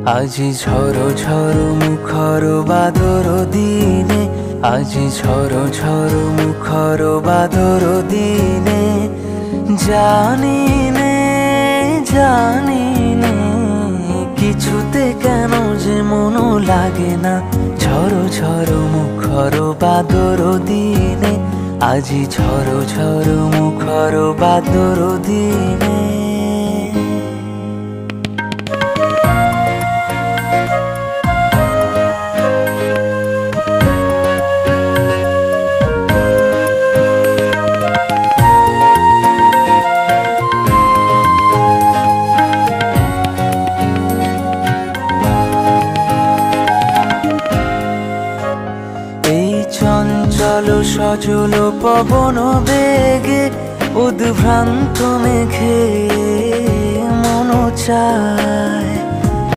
আজি ঝড় ঝড় মুখর বাদর দিনে, আজি ঝড় ঝড় মুখর বাদর দিনে, জানি নে জানি নে কিছুতে কেন যে মন লাগে না। ঝড় ঝড় মুখর বাদর দিনে, আজি ঝড় ঝড় মুখর বাদর দিনে। চঞ্চল সজল পবন বেগে, উদ্ভ্রান্ত মেঘে মন চায়